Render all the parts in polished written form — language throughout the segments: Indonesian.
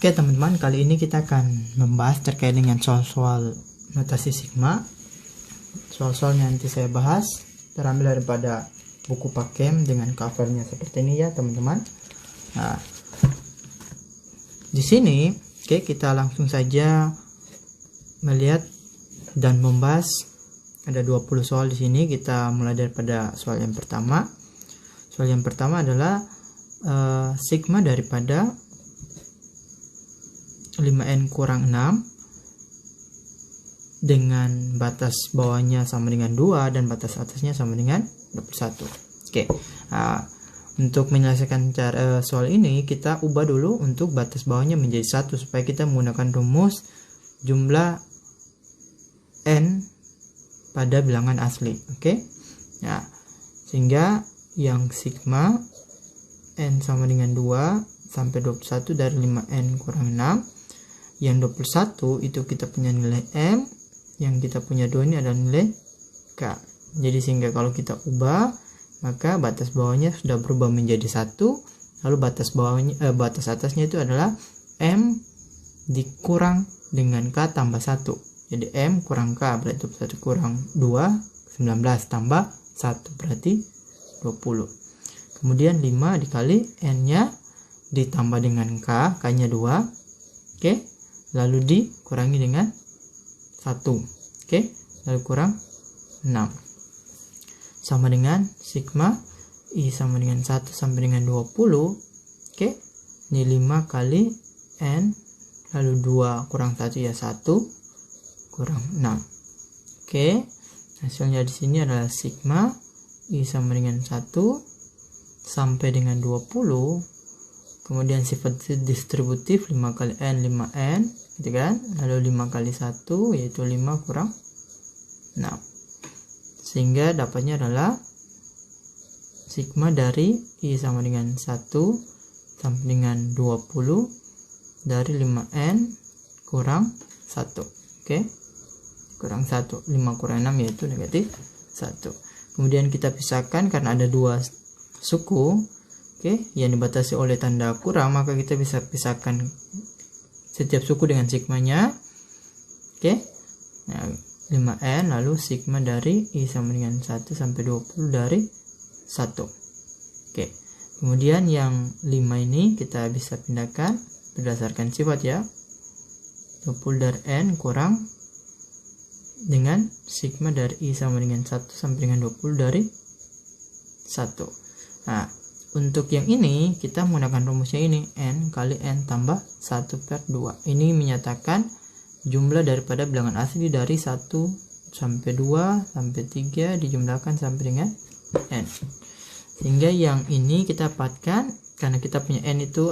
Oke teman-teman, kali ini kita akan membahas terkait dengan soal-soal notasi sigma. Soal-soalnya nanti saya bahas terambil daripada buku Pakem dengan covernya seperti ini ya teman-teman. Nah, di sini kita langsung saja melihat dan membahas. Ada 20 soal di sini. Kita mulai daripada soal yang pertama. Soal yang pertama adalah sigma daripada 5n kurang 6 dengan batas bawahnya sama dengan 2 dan batas atasnya sama dengan 21. Untuk menyelesaikan soal ini kita ubah dulu untuk batas bawahnya menjadi 1 supaya kita menggunakan rumus jumlah n pada bilangan asli. Nah, sehingga yang sigma n sama dengan 2 sampai 21 dari 5n kurang 6. Yang 21 itu kita punya nilai m, yang kita punya 2 ini adalah nilai k. Jadi sehingga kalau kita ubah, maka batas bawahnya sudah berubah menjadi 1, lalu batas atasnya itu adalah m dikurang dengan k tambah 1. Jadi m kurang k berarti 1 kurang 2, 19 tambah 1 berarti 20. Kemudian 5 dikali n-nya ditambah dengan k, k-nya 2. Lalu dikurangi dengan 1. Lalu kurang 6. Sama dengan sigma I sama dengan 1 sampai dengan 20. Ini 5 kali n, lalu 2 kurang 1 ya 1, kurang 6. Hasilnya di sini adalah sigma I sama dengan 1 sampai dengan 20. Kemudian sifat distributif 5 kali n 5n, gitu kan? Lalu 5 kali 1 yaitu 5 kurang 6. Sehingga dapatnya adalah sigma dari I sama dengan 1 sampai dengan 20 dari 5n kurang 1. Kurang 1. 5 kurang 6 yaitu negatif 1. Kemudian kita pisahkan karena ada dua suku yang dibatasi oleh tanda kurang, maka kita bisa pisahkan setiap suku dengan sigmanya. Nah, 5n lalu sigma dari I sama dengan 1 sampai 20 dari 1. Kemudian yang 5 ini kita bisa pindahkan berdasarkan sifat ya. 20 dari n kurang dengan sigma dari I sama dengan 1 sampai dengan 20 dari 1. Nah, untuk yang ini kita menggunakan rumusnya ini, n kali n tambah 1 per 2. Ini menyatakan jumlah daripada bilangan asli dari 1 sampai 2 sampai 3 dijumlahkan sampai dengan n. Sehingga yang ini kita dapatkan karena kita punya n itu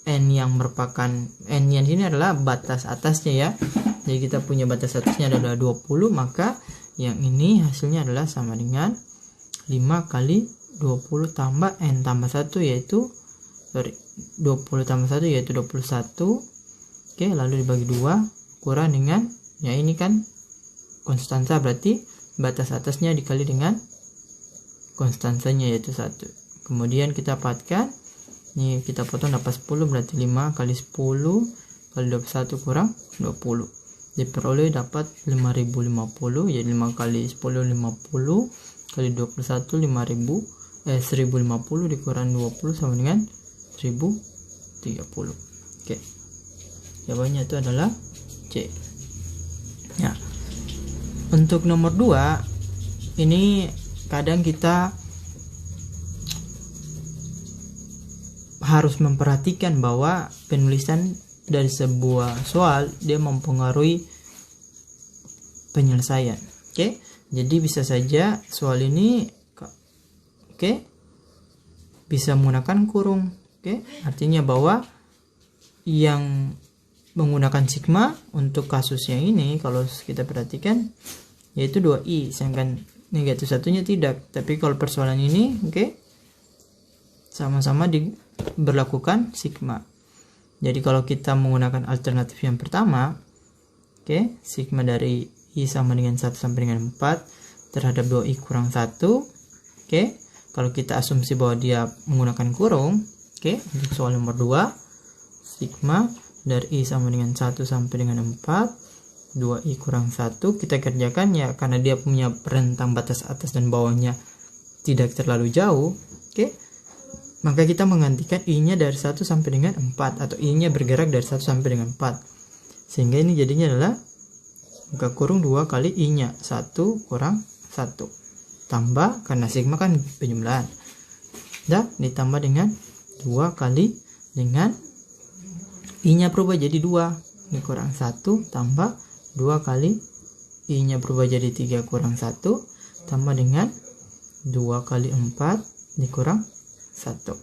n yang merupakan n yang ini adalah batas atasnya ya. Jadi kita punya batas atasnya adalah 20, maka yang ini hasilnya adalah sama dengan 5 kali 20 tambah n tambah 1 yaitu 20 tambah 1 yaitu 21. Lalu dibagi 2 kurang dengan ya ini kan konstansa, berarti batas atasnya dikali dengan konstansanya yaitu 1. Kemudian kita dapatkan ini, kita potong dapat 10 berarti 5 kali 10 kali 21 kurang 20. Diperoleh dapat 5050, jadi 5 kali 10 50 kali 21 1050 dikurang 20 sama dengan 1030. Jawabannya itu adalah C. Nah, untuk nomor 2 ini kadang kita harus memperhatikan bahwa penulisan dari sebuah soal dia mempengaruhi penyelesaian. Jadi bisa saja soal ini bisa menggunakan kurung. Artinya bahwa yang menggunakan sigma untuk kasus yang ini kalau kita perhatikan yaitu 2i, sedangkan negatif satunya tidak. Tapi kalau persoalan ini sama-sama diberlakukan sigma. Jadi kalau kita menggunakan alternatif yang pertama, sigma dari i sama dengan 1 sampai dengan 4 terhadap 2i kurang 1. Kalau kita asumsi bahwa dia menggunakan kurung, untuk soal nomor 2 sigma dari I sama dengan 1 sampai dengan 4, 2I kurang 1. Kita kerjakan ya, karena dia punya rentang batas atas dan bawahnya tidak terlalu jauh. Oke. Maka kita menggantikan I-nya dari 1 sampai dengan 4, atau I-nya bergerak dari 1 sampai dengan 4. Sehingga ini jadinya adalah buka kurung 2 kali I-nya, 1 kurang 1. Tambah, karena sigma kan penjumlahan. Dan ditambah dengan 2 kali dengan I-nya berubah jadi 2. Ini kurang 1 tambah 2 kali I-nya berubah jadi 3 kurang 1. Tambah dengan 2 kali 4 dikurang 1.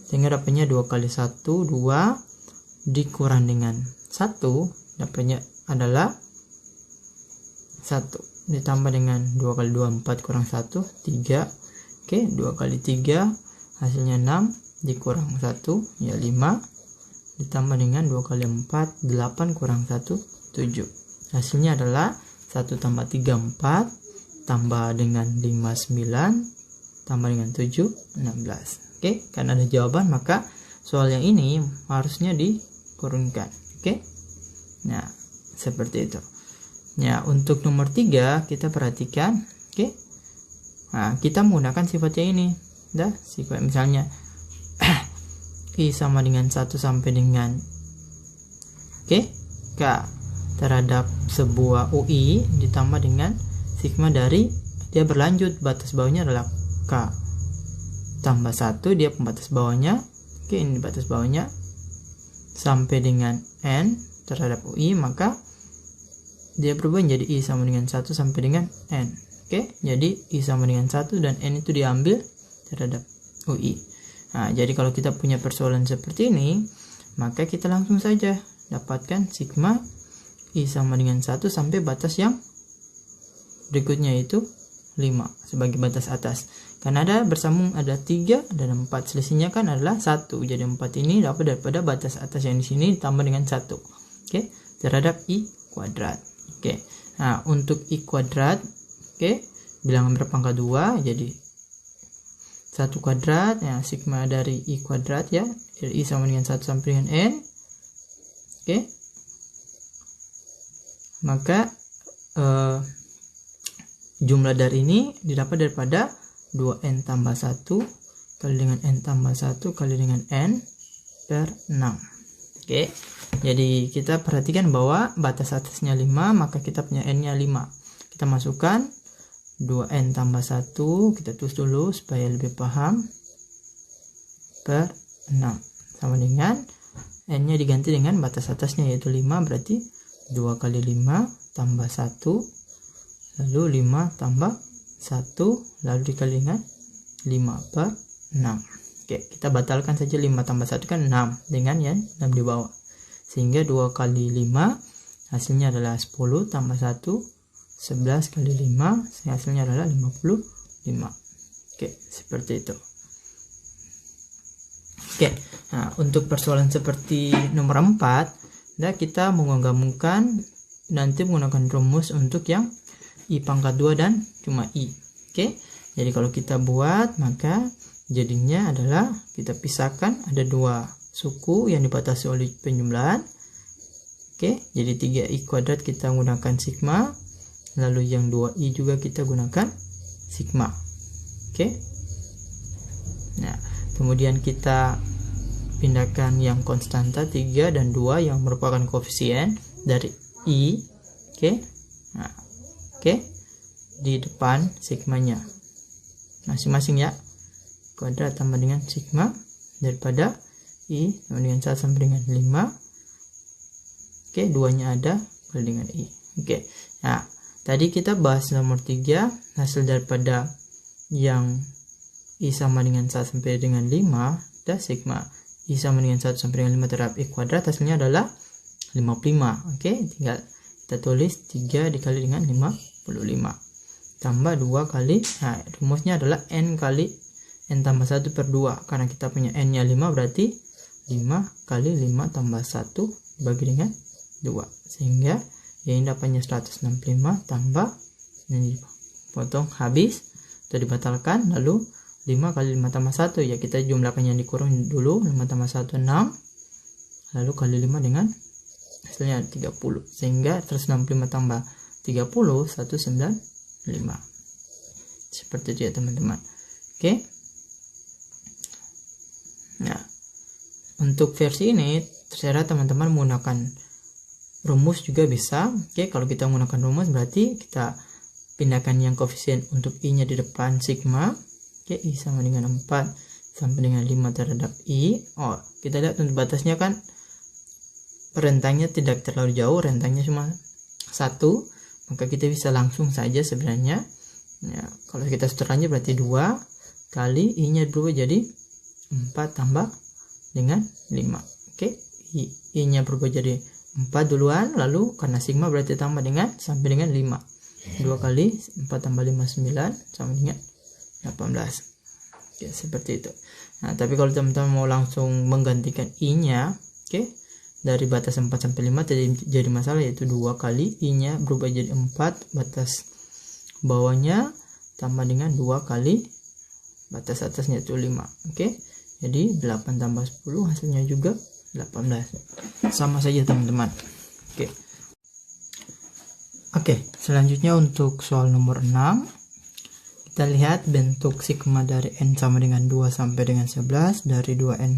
Sehingga dapatnya 2 kali 1, 2 dikurang dengan 1, dapatnya adalah 1. Ditambah dengan 2 kali 2, 4 kurang 1, 3. Oke, 2 kali 3 hasilnya 6 dikurang 1, ya 5. Ditambah dengan 2 kali 4, 8 kurang 1, 7. Hasilnya adalah 1 tambah 3, 4. Tambah dengan 5, 9. Tambah dengan 7, 16. Oke, karena ada jawaban maka soal yang ini harusnya dikurungkan. Oke. Nah, seperti itu. Ya, untuk nomor 3 kita perhatikan. Oke. Nah, kita menggunakan sifatnya ini. Sifat misalnya I sama dengan 1 sampai dengan K terhadap sebuah UI ditambah dengan sigma dari dia berlanjut, batas bawahnya adalah K tambah 1, dia pembatas bawahnya. Oke, ini batas bawahnya sampai dengan N terhadap UI, maka dia berubah menjadi I sama dengan 1 sampai dengan N. Oke, jadi I sama dengan 1 dan N itu diambil terhadap UI. Nah, jadi kalau kita punya persoalan seperti ini, maka kita langsung saja dapatkan sigma I sama dengan 1 sampai batas yang berikutnya itu 5 sebagai batas atas. Karena ada bersambung ada 3 dan 4, selisihnya kan adalah 1. Jadi 4 ini dapat daripada batas atas yang di sini ditambah dengan 1. Oke, terhadap I kuadrat. Oke. Nah, untuk I kuadrat, oke, bilangan berpangkat 2, jadi 1 kuadrat, ya sigma dari I kuadrat ya, dari I sama dengan 1 sampai dengan N. Oke. Maka jumlah dari ini didapat daripada 2N tambah 1 kali dengan N tambah 1 kali dengan N per 6. Oke, jadi kita perhatikan bahwa batas atasnya 5, maka kita punya N-nya 5. Kita masukkan 2N tambah 1, kita tulis dulu supaya lebih paham, per 6. Sama dengan N-nya diganti dengan batas atasnya yaitu 5, berarti 2 kali 5 tambah 1, lalu 5 tambah 1, lalu dikali dengan 5 per 6. Oke, kita batalkan saja 5 tambah 1 kan 6 dengan yang 6 di bawah. Sehingga 2 kali 5 hasilnya adalah 10 tambah 1, 11 kali 5 hasilnya adalah 55. Oke, seperti itu. Oke, nah untuk persoalan seperti nomor 4, kita menggabungkan nanti menggunakan rumus untuk yang I pangkat 2 dan cuma I. Oke, jadi kalau kita buat maka jadinya adalah kita pisahkan ada 2 suku yang dibatasi oleh penjumlahan. Oke, jadi 3I kuadrat kita gunakan sigma, lalu yang 2I juga kita gunakan sigma. Oke. Nah, kemudian kita pindahkan yang konstanta 3 dan 2 yang merupakan koefisien dari I. Oke. Nah, oke, di depan sigmanya masing-masing ya, kuadrat tambah dengan sigma daripada I sama dengan 1 sampai dengan 5. Oke, 2-nya ada kali dengan I. Oke, nah tadi kita bahas nomor 3, hasil daripada yang I sama dengan 1 sampai dengan 5 dan sigma I sama dengan 1 sampai dengan 5 terhadap I kuadrat, hasilnya adalah 55. Oke, tinggal kita tulis 3 dikali dengan 55 tambah 2 kali, nah rumusnya adalah N kali N tambah 1 per 2, karena kita punya N nya 5 berarti 5 kali 5 tambah 1 dibagi dengan 2, sehingga ini dapatnya 165 tambah ini potong habis atau dibatalkan, lalu 5 kali 5 tambah 1 ya kita jumlahkan yang dikurung dulu, 5 tambah 1 6, lalu kali 5 dengan hasilnya 30, sehingga 165 tambah 30 195. Seperti itu ya teman-teman. Oke. Nah, untuk versi ini terserah teman-teman menggunakan rumus juga bisa. Oke, kalau kita menggunakan rumus berarti kita pindahkan yang koefisien untuk i-nya di depan sigma. Oke, i sama dengan 4 sampai dengan 5 terhadap i. Oh, kita lihat untuk batasnya kan rentangnya tidak terlalu jauh, rentangnya cuma 1, maka kita bisa langsung saja sebenarnya ya, kalau kita setelahnya berarti 2 kali i-nya berubah jadi 4 tambah dengan 5. Oke, i-nya berubah jadi 4 duluan, lalu karena sigma berarti tambah dengan sampai dengan 5. 2 kali 4 tambah 5 9 sama dengan 18. Oke, seperti itu. Nah, tapi kalau teman-teman mau langsung menggantikan i-nya, oke, dari batas 4 sampai 5 jadi masalah, yaitu 2 kali i-nya berubah jadi 4, batas bawahnya tambah dengan 2 kali batas atasnya itu 5. Oke, jadi 8 tambah 10 hasilnya juga 18. Sama saja teman-teman. Oke, selanjutnya untuk soal nomor 6, kita lihat bentuk sigma dari n sama dengan 2 sampai dengan 11 dari 2n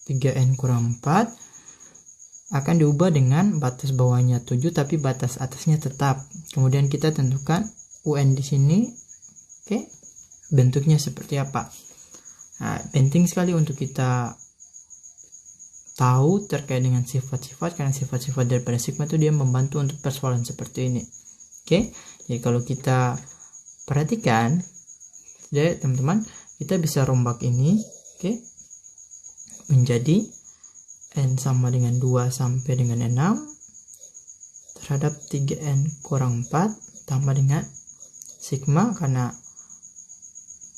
3n kurang 4 akan diubah dengan batas bawahnya 7 tapi batas atasnya tetap. Kemudian kita tentukan UN di sini. Oke, bentuknya seperti apa. Nah, penting sekali untuk kita tahu terkait dengan sifat-sifat, karena sifat-sifat daripada sigma itu dia membantu untuk persoalan seperti ini. Oke, jadi kalau kita perhatikan, ya teman-teman, kita bisa rombak ini, oke, menjadi n sama dengan 2 sampai dengan 6 terhadap 3n kurang 4 tambah dengan sigma, karena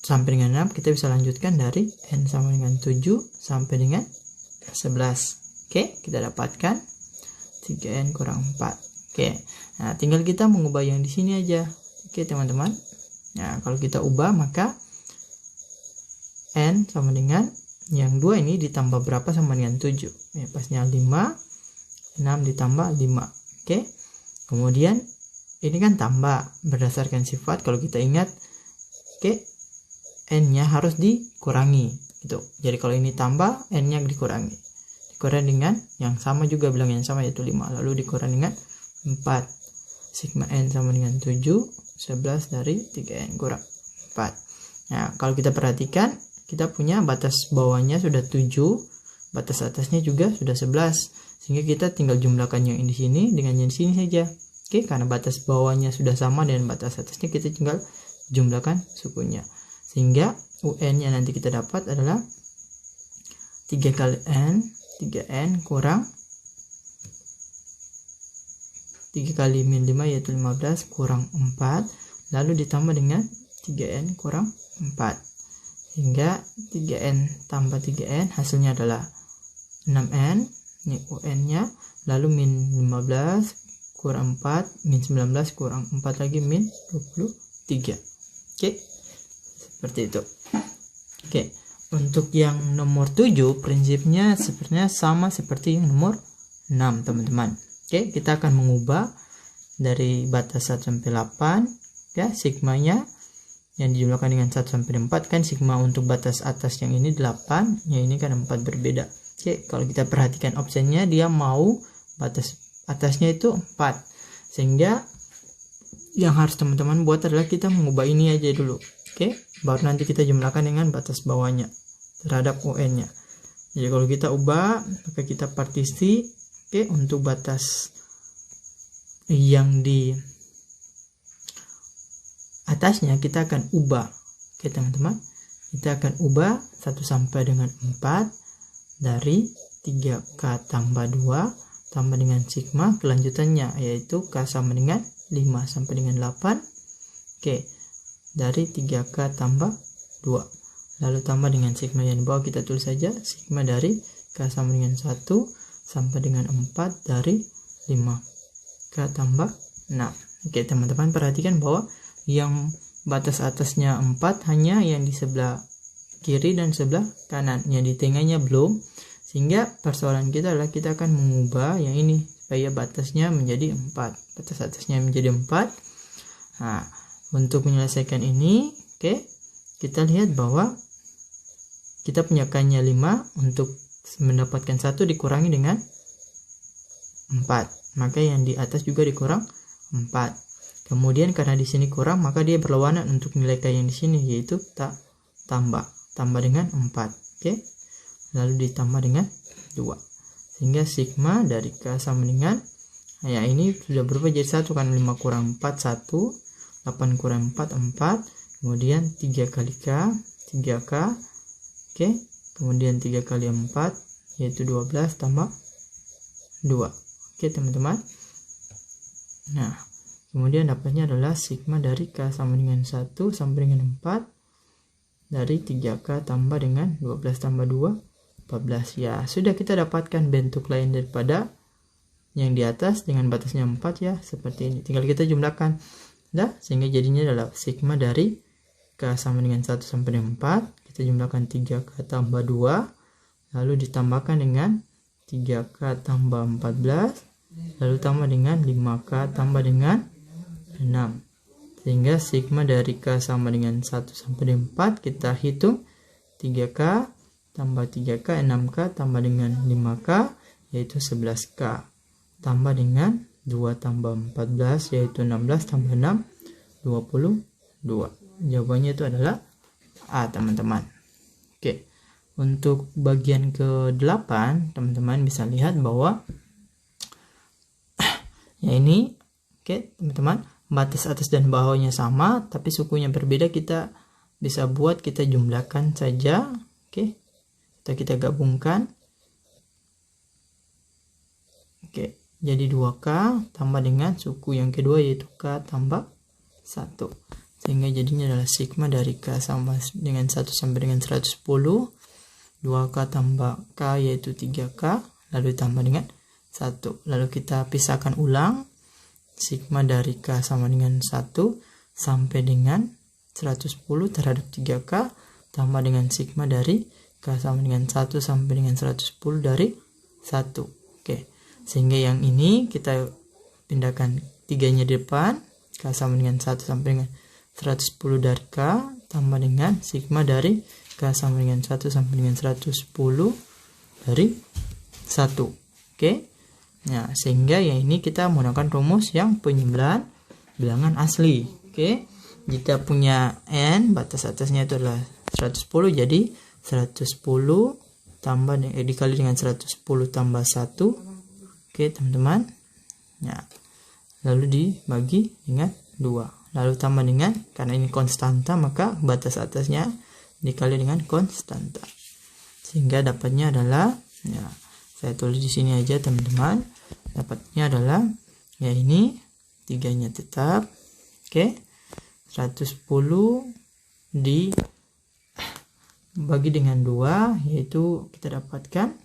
sampai dengan 6 kita bisa lanjutkan dari n sama dengan 7 sampai dengan 11. Oke, kita dapatkan 3n kurang 4. Oke, nah tinggal kita mengubah yang di sini aja. Oke teman-teman, nah kalau kita ubah maka n sama dengan yang 2 ini ditambah berapa sama dengan 7 ya, pasnya 5, 6 ditambah 5. Oke, kemudian ini kan tambah berdasarkan sifat, kalau kita ingat, oke, n nya harus dikurangi gitu. Jadi kalau ini tambah, n nya dikurangi dengan yang sama juga, bilang yang sama yaitu 5, lalu dikurangi dengan 4. Sigma n sama dengan 7, 11 dari 3n kurang 4. Nah, kalau kita perhatikan, kita punya batas bawahnya sudah 7, batas atasnya juga sudah 11, sehingga kita tinggal jumlahkan yang di sini dengan yang di sini saja. Oke, karena batas bawahnya sudah sama dengan batas atasnya, kita tinggal jumlahkan sukunya, sehingga UN-nya nanti kita dapat adalah 3 kali n, 3n kurang 3 kali min 5 yaitu 15 kurang 4, lalu ditambah dengan 3n kurang 4. Sehingga 3n tambah 3n hasilnya adalah 6n, ini UN-nya, lalu min 15 kurang 4, min 19 kurang 4 lagi min 23. Oke, seperti itu. Oke, untuk yang nomor 7 prinsipnya sebenarnya sama seperti yang nomor 6 teman-teman. Oke, kita akan mengubah dari batas 1 sampai 8 ya, sigmanya yang dijumlahkan dengan 1 sampai 4, kan sigma untuk batas atas yang ini 8, yang ini kan 4 berbeda. Oke, kalau kita perhatikan opsinya, dia mau batas atasnya itu 4, sehingga yang harus teman-teman buat adalah kita mengubah ini aja dulu. Oke, baru nanti kita jumlahkan dengan batas bawahnya terhadap UN-nya. Jadi kalau kita ubah, maka kita partisi, oke, untuk batas yang di atasnya kita akan ubah. Oke teman-teman, kita akan ubah 1 sampai dengan 4 dari 3k tambah 2 tambah dengan sigma kelanjutannya, yaitu k sama dengan 5 sampai dengan 8. Oke, dari 3k tambah 2, lalu tambah dengan sigma yang di bawah, kita tulis saja sigma dari k sama dengan 1 sampai dengan 4 dari 5k tambah 6. Oke teman-teman, perhatikan bahwa yang batas atasnya 4 hanya yang di sebelah kiri dan sebelah kanan, yang di tengahnya belum, Sehingga persoalan kita adalah kita akan mengubah yang ini supaya batasnya menjadi 4. Batas atasnya menjadi 4. Nah, untuk menyelesaikan ini, kita lihat bahwa kita punya K-nya 5, untuk mendapatkan 1 dikurangi dengan 4. Maka yang di atas juga dikurang 4. Kemudian karena di sini kurang, maka dia berlawanan untuk nilai K yang di sini, yaitu tambah dengan 4. Lalu ditambah dengan 2. Sehingga sigma dari K sama dengan, ya ini sudah berubah jadi 1 kan, 5 kurang 4 1, 8 kurang 4 4, kemudian 3 kali K 3K, kemudian 3 kali 4 yaitu 12 tambah 2. Teman-teman. Nah, kemudian dapatnya adalah sigma dari K sama dengan 1 sampai dengan 4 dari 3K tambah dengan 12 tambah 2 14. Ya, sudah kita dapatkan bentuk lain daripada yang di atas dengan batasnya 4 ya, seperti ini. Tinggal kita jumlahkan. Sehingga jadinya adalah sigma dari K sama dengan 1 sampai dengan 4. Kita jumlahkan 3K tambah 2, lalu ditambahkan dengan 3K tambah 14, lalu tambah dengan 5K tambah dengan 6. Sehingga sigma dari K sama dengan 1 sampai dengan 4 kita hitung 3K tambah 3K, 6K tambah dengan 5K yaitu 11K, tambah dengan 2 tambah 14 yaitu 16 tambah 6 22. Jawabannya itu adalah A, teman-teman. Untuk bagian ke-8 teman-teman bisa lihat bahwa ya ini teman-teman, batas atas dan bawahnya sama tapi sukunya berbeda. Kita bisa buat, kita jumlahkan saja. Kita gabungkan. Jadi 2K tambah dengan suku yang kedua yaitu K tambah 1. Sehingga jadinya adalah sigma dari K sama dengan 1 sampai dengan 110. 2K tambah K yaitu 3K, lalu ditambah dengan 1. Lalu kita pisahkan ulang. Sigma dari K sama dengan 1 sampai dengan 110 terhadap 3K tambah dengan sigma dari K sama dengan 1 sampai dengan 110 dari 1. Sehingga yang ini kita pindahkan 3-nya di depan. K sama dengan 1 sampai dengan 110 dari K tambah dengan sigma dari K sama dengan 1 sampai dengan 110 dari 1. Nah, sehingga yang ini kita menggunakan rumus yang penyimpulan bilangan asli. Jika punya N, batas atasnya itu adalah 110, jadi 110 tambah dikali dengan 110 tambah 1. Teman-teman. Nah, lalu dibagi dengan 2. Lalu tambah dengan, karena ini konstanta maka batas atasnya dikali dengan konstanta. Sehingga dapatnya adalah, ya saya tulis di sini aja teman-teman. Dapatnya adalah ya ini 3-nya tetap. 110 dibagi dengan 2 yaitu kita dapatkan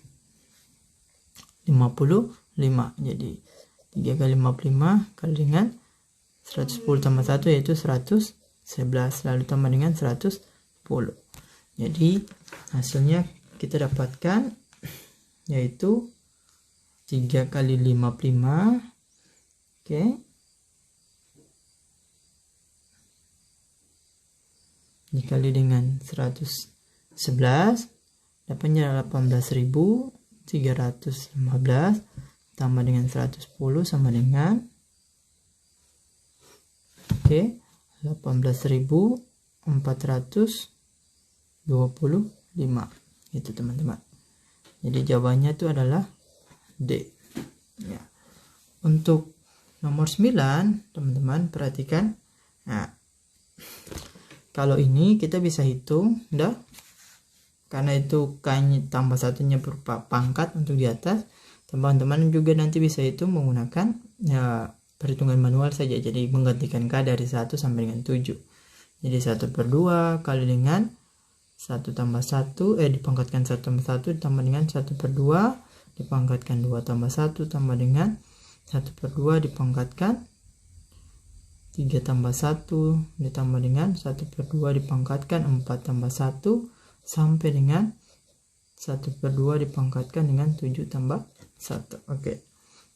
55. Jadi 3 kali 55 kali dengan 110 tambah 1 yaitu 111, lalu tambah dengan 110. Jadi hasilnya kita dapatkan yaitu 3 kali 55 dikali dengan 111 dapatnya 18.315 tambah dengan 110 sama dengan 18.425. Itu teman-teman. Jadi jawabannya itu adalah D. Ya. Untuk nomor 9 teman-teman perhatikan. Nah, kalau ini kita bisa hitung, karena itu K-nya tambah satunya berupa pangkat untuk di atas. Teman-teman juga nanti bisa hitung menggunakan perhitungan manual saja. Jadi menggantikan K dari 1 sampai dengan 7. Jadi 1/2 kali dengan 1 tambah 1, dipangkatkan 1 tambah 1 ditambah dengan 1/2 dipangkatkan 2 tambah 1 tambah dengan 1/2 dipangkatkan 3 tambah 1 ditambah dengan 1/2 dipangkatkan 4 tambah 1 sampai dengan 1/2 dipangkatkan dengan 7 tambah 1. Oke.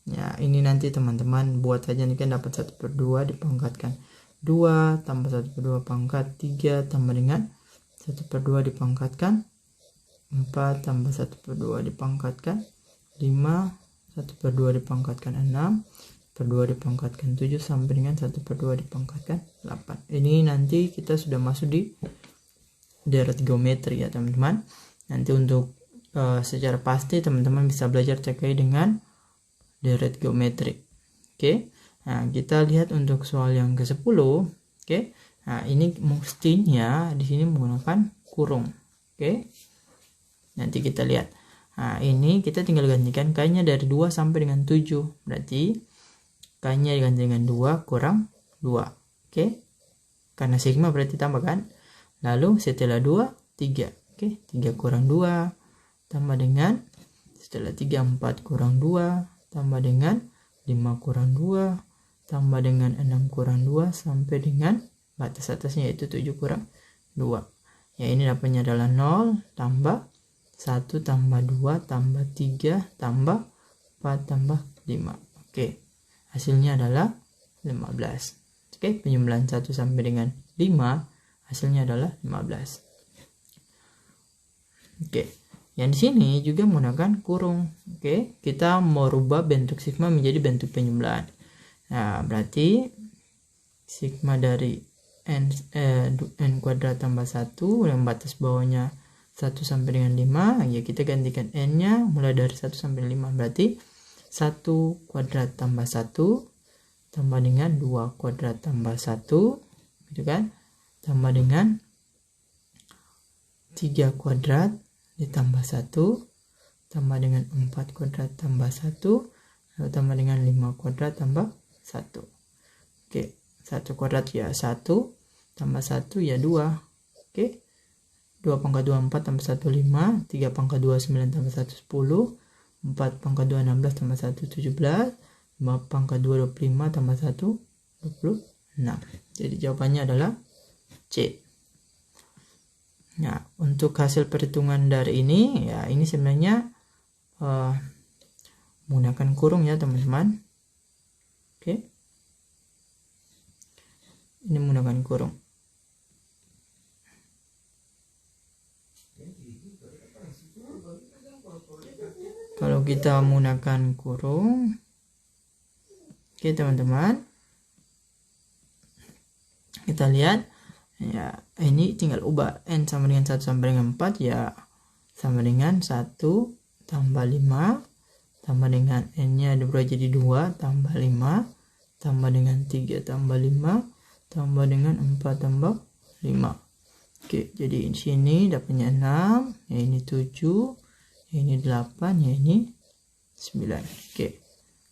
Ya, ini nanti teman-teman buat aja nih, kan dapat 1/2 dipangkatkan 2 tambah 1/2 pangkat 3 tambah dengan 1/2 dipangkatkan 4 tambah 1/2 dipangkatkan 5, 1/2 dipangkatkan 6, 1/2 dipangkatkan 7 sampai dengan 1/2 dipangkatkan 8. Ini nanti kita sudah masuk di deret geometri ya teman-teman. Nanti untuk secara pasti teman-teman bisa belajar terkait dengan deret geometri. Oke. Nah, kita lihat untuk soal yang ke-10. Oke. Nah, ini mestinya di sini menggunakan kurung. Oke. Nanti kita lihat. Nah, ini kita tinggal gantikan K-nya dari 2 sampai dengan 7. Berarti K-nya diganti dengan 2 kurang 2. Oke. Karena sigma berarti tambah kan. Lalu setelah 2, 3. Oke. 3 kurang 2 tambah dengan setelah 3, 4 kurang 2 tambah dengan 5 kurang 2 tambah dengan 6 kurang 2 sampai dengan batas atasnya yaitu 7 kurang 2. Ya, ini dapatnya adalah 0 tambah 1 tambah 2 tambah 3 tambah 4 tambah 5. Oke. Hasilnya adalah 15. Oke, penjumlahan 1 sampai dengan 5 hasilnya adalah 15. Oke. Yang di sini juga menggunakan kurung. Oke, kita merubah bentuk sigma menjadi bentuk penjumlahan. Nah, berarti sigma dari n kuadrat tambah 1 yang batas bawahnya 1 sampai dengan 5, ya kita gantikan n-nya mulai dari 1 sampai 5. Berarti 1 kuadrat tambah 1 tambah dengan 2 kuadrat tambah 1, gitu kan? Tambah dengan 3 kuadrat ditambah 1 tambah dengan 4 kuadrat tambah 1 lalu tambah dengan 5 kuadrat tambah 1. Oke, 1 kuadrat ya 1 tambah 1 ya 2. Oke, 2 pangkat 2 4 tambah 1 5, 3 pangkat 2 9 tambah 1 10, 4 pangkat 2 16 tambah 1 17, 5 pangkat 2 25 tambah 1 26. Jadi jawabannya adalah C. Nah, untuk hasil perhitungan dari ini, ya ini sebenarnya menggunakan kurung ya teman-teman. Oke. Ini menggunakan kurung. Kalau kita menggunakan kurung, oke teman-teman, kita lihat. Ya, ini tinggal ubah n sama dengan 1 sampai dengan 4 ya sama dengan 1 tambah 5 tambah dengan n-nya diubah jadi 2 tambah 5 tambah dengan 3 tambah 5 tambah dengan 4 tambah 5. Oke, jadi di sini dapatnya 6, ya ini 7, ya ini 8, ya ini 9. Oke.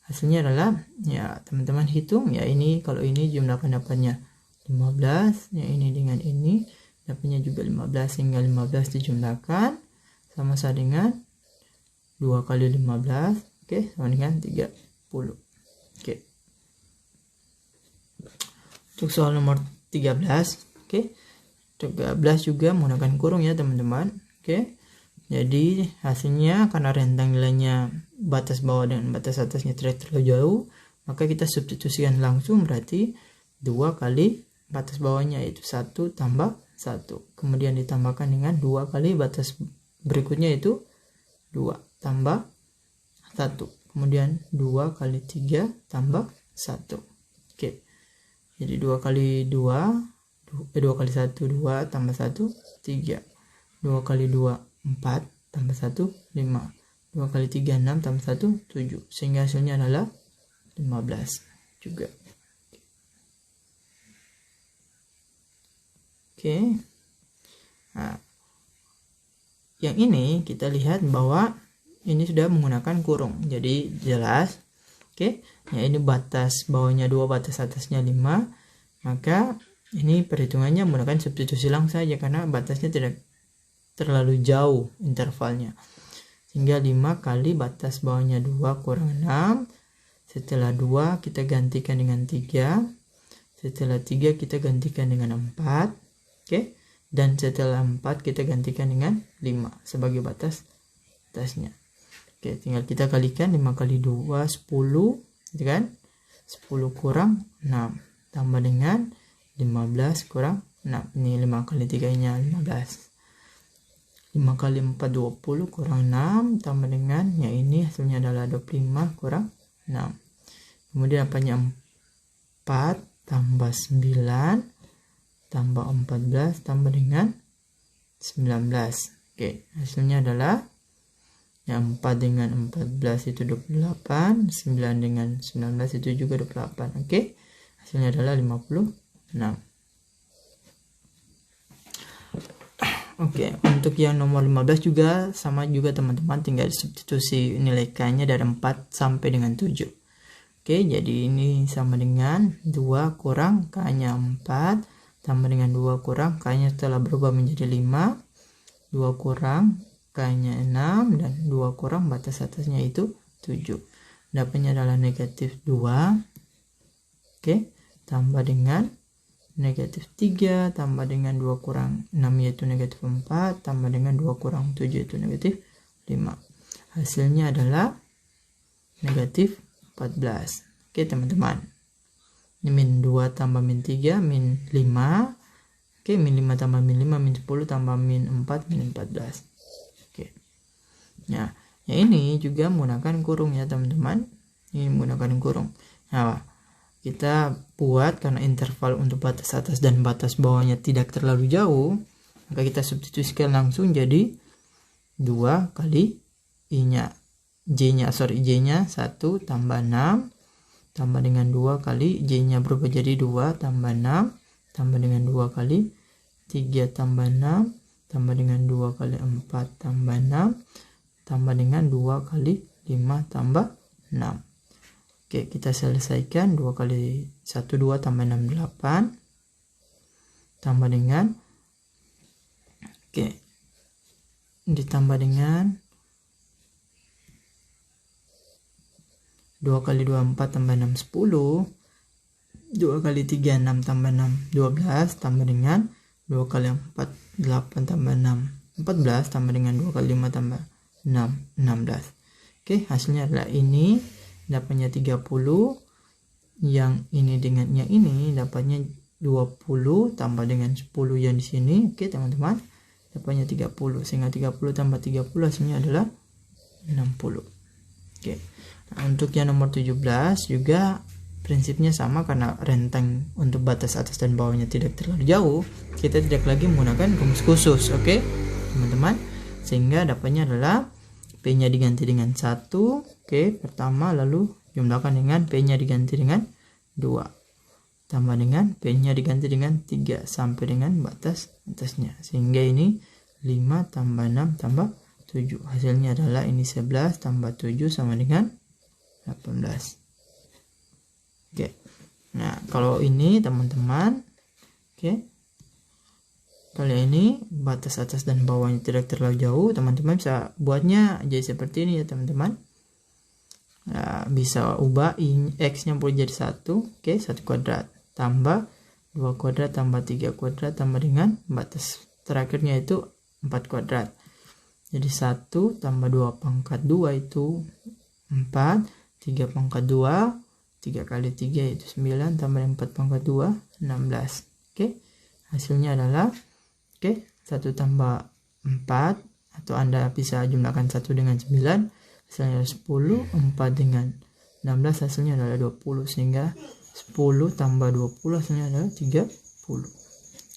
Hasilnya adalah ya teman-teman hitung ya, ini kalau ini jumlahkan dapatnya 15, ya ini dengan ini dapatnya juga 15, sehingga 15 dijumlahkan sama dengan 2 kali 15, oke, sama dengan 30. Oke. Untuk soal nomor 13, oke. 13 juga menggunakan kurung ya teman-teman. Oke. Jadi hasilnya karena rentang nilainya batas bawah dan batas atasnya terlalu jauh, maka kita substitusikan langsung, berarti 2 kali batas bawahnya yaitu 1 tambah 1. Kemudian ditambahkan dengan 2 kali batas berikutnya yaitu 2 tambah 1. Kemudian 2 kali 3 tambah 1. Oke. Jadi 2 kali 1 2 tambah 1 3. 2 kali 2 4 tambah 1 5. 2 kali 3 6 tambah 1 7. Sehingga hasilnya adalah 15 juga. Oke. Nah, yang ini kita lihat bahwa ini sudah menggunakan kurung. Jadi jelas. Oke. Ya, ini batas bawahnya 2, batas atasnya 5. Maka ini perhitungannya menggunakan substitusi langsung saja karena batasnya tidak terlalu jauh intervalnya. Sehingga 5 kali batas bawahnya 2 kurang 6. Setelah 2 kita gantikan dengan 3. Setelah 3 kita gantikan dengan 4. Oke, dan setelah 4 kita gantikan dengan 5 sebagai batas atasnya. Oke, tinggal kita kalikan 5 kali 2 10, gitu kan? 10 kurang 6 tambah dengan 15 kurang 6. Ini 5 kali 3 nya 15. 5 kali 4 20 kurang 6 tambah dengan ya ini hasilnya adalah 25 kurang 6. Kemudian apanya 4 tambah 9 tambah 14 tambah dengan 19. Oke, hasilnya adalah yang 4 dengan 14 itu 28, 9 dengan 19 itu juga 28. Oke, hasilnya adalah 56. Oke, untuk yang nomor 15 juga sama juga teman-teman, tinggal substitusi nilai K-nya dari 4 sampai dengan 7. Oke, jadi ini sama dengan 2 kurang K-nya 4 tambah dengan 2 kurang K-nya setelah berubah menjadi 5, 2 kurang K-nya 6 dan 2 kurang batas atasnya itu 7. Dapatnya adalah negatif 2. Oke, tambah dengan negatif 3 tambah dengan 2 kurang 6 yaitu negatif 4 tambah dengan 2 kurang 7 yaitu negatif 5. Hasilnya adalah negatif 14. Oke teman-teman, ini min 2 tambah min 3 min 5. Oke, min 5 tambah min 5 min 10 tambah min 4 min 14. Oke, nah ya ini juga menggunakan kurung ya teman-teman, ini menggunakan kurung. Nah, kita buat karena interval untuk batas atas dan batas bawahnya tidak terlalu jauh, maka kita substitusikan langsung jadi 2 kali I-nya, J-nya 1 tambah 6 tambah dengan 2 kali J-nya berubah jadi 2 tambah 6 tambah dengan 2 kali 3 tambah 6 tambah dengan 2 kali 4 tambah 6 tambah dengan 2 kali 5 tambah 6. Oke, kita selesaikan 2 kali 1 2 tambah 6 8 tambah dengan ditambah dengan 2 kali 2 4 tambah 6 10, 2 kali 3 6 tambah 6 12 tambah dengan 2 kali 4 8 tambah 6 14 tambah dengan 2 kali 5 tambah 6 16. Oke, hasilnya adalah ini dapatnya 30, yang ini dengannya ini dapatnya 20 tambah dengan 10 yang di sini. Oke teman-teman, dapatnya 30, sehingga 30 tambah 30 hasilnya adalah 60. Oke, nah, untuk yang nomor 17 juga prinsipnya sama, karena rentang untuk batas atas dan bawahnya tidak terlalu jauh, kita tidak lagi menggunakan rumus khusus. Oke teman-teman, sehingga dapatnya adalah P-nya diganti dengan 1, oke, pertama, lalu jumlahkan dengan P-nya diganti dengan 2, tambah dengan P-nya diganti dengan 3 sampai dengan batas atasnya, sehingga ini 5 tambah 6 tambah 7. Hasilnya adalah ini 11 tambah 7 sama dengan 18. Oke, nah kalau ini teman-teman, oke, kali ini batas atas dan bawahnya tidak terlalu jauh, teman-teman bisa buatnya jadi seperti ini ya teman-teman. Nah, bisa ubah X nya boleh jadi 1, oke, 1 kuadrat tambah 2 kuadrat tambah 3 kuadrat tambah dengan batas terakhirnya itu 4 kuadrat. Jadi 1 tambah 2 pangkat 2 itu 4, 3 pangkat 2, 3 kali 3 itu 9 tambah 4 pangkat 2 16. Oke, hasilnya adalah 1 tambah 4, atau Anda bisa jumlahkan 1 dengan 9, hasilnya adalah 10, 4 dengan 16 hasilnya adalah 20, sehingga 10 tambah 20 hasilnya adalah 30.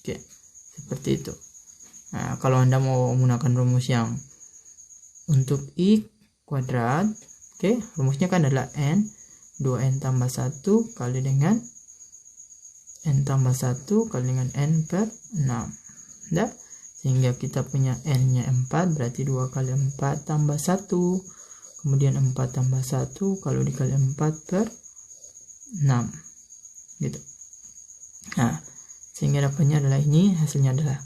Oke, seperti itu. Nah, kalau Anda mau menggunakan rumus yang untuk I kuadrat, oke, rumusnya kan adalah N, 2N tambah 1 kali dengan N tambah 1 kali dengan N per 6. Nah, sehingga kita punya N nya 4, berarti 2 kali 4 tambah 1, kemudian 4 tambah 1 kalau dikali 4 per 6 gitu. Nah, sehingga dapatnya adalah ini, hasilnya adalah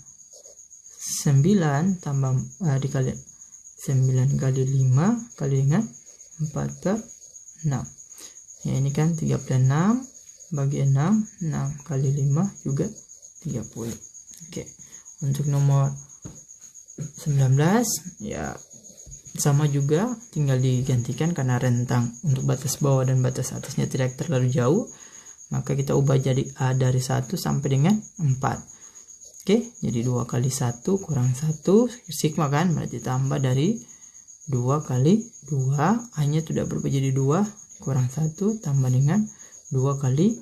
9 tambah dikali 9 kali 5 kali dengan 4 per 6 ya, ini kan 36 bagi 6, 6 kali 5 juga 30. Oke, untuk nomor 19 ya sama juga, tinggal digantikan karena rentang untuk batas bawah dan batas atasnya tidak terlalu jauh, maka kita ubah jadi A dari 1 sampai dengan 4. Oke, jadi 2 kali 1 kurang 1 sigma kan, berarti tambah dari 2 kali 2, A nya tidak berubah jadi 2 kurang 1 tambah dengan 2 kali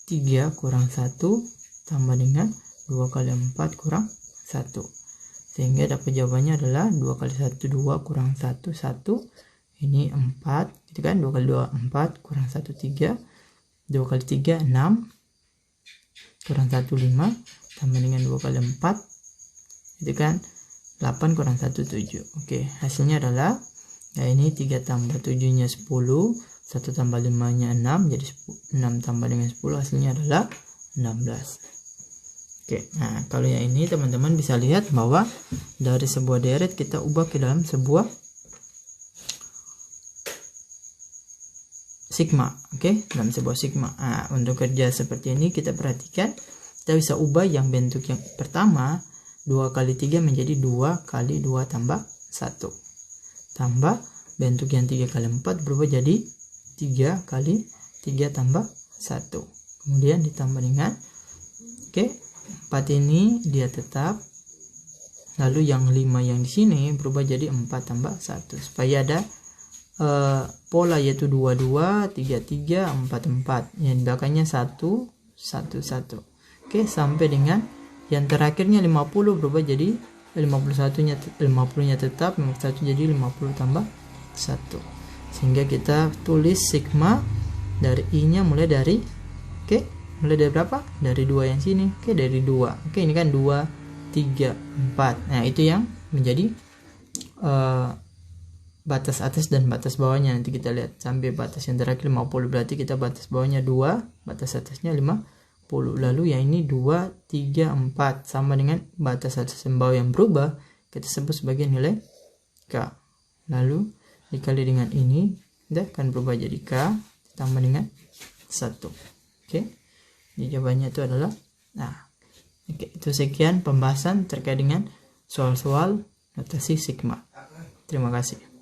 3 kurang 1 tambah dengan 2 kali 4 kurang 1. Sehingga dapat jawabannya adalah 2 kali 1 2 kurang 1 1. Ini 4 gitu kan, 2 kali 2 4 kurang 1 3. 2 kali 3 6 kurang 1 5 tambah dengan 2 kali 4 gitu kan, 8 kurang 1 7. Oke, hasilnya adalah ya ini 3 tambah 7 nya 10, 1 tambah 5 nya 6, jadi 6 tambah dengan 10 hasilnya adalah 16. Oke, nah kalau yang ini teman-teman bisa lihat bahwa dari sebuah deret kita ubah ke dalam sebuah sigma. Oke, dalam sebuah sigma. Nah, untuk kerja seperti ini kita perhatikan, kita bisa ubah yang bentuk yang pertama 2 kali 3 menjadi 2 kali 2 tambah 1. Tambah bentuk yang 3 kali 4 berubah jadi 3 kali 3 tambah 1. Kemudian ditambah dengan 4 ini dia tetap. Lalu yang 5 yang di sini berubah jadi 4 tambah 1 supaya ada pola yaitu 2 2 3 3 4 4. Yang di belakangnya 1 1 1. Oke, sampai dengan yang terakhirnya 50 berubah jadi 50-nya tetap, 51 jadi 50 tambah 1. Sehingga kita tulis sigma dari I-nya mulai dari mulai dari berapa? Dari 2 yang sini. Dari 2. Ini kan 2 3 4. Nah, itu yang menjadi batas atas dan batas bawahnya. Nanti kita lihat sampai batas yang terakhir 50, berarti kita batas bawahnya 2, batas atasnya 50. Lalu yang ini 2 3 4 sama dengan batas atas dan bawah yang berubah kita sebut sebagai nilai K. Lalu dikali dengan ini akan berubah jadi K ditambah dengan 1. Jadi jawabannya itu adalah itu sekian pembahasan terkait dengan soal-soal notasi sigma. Terima kasih.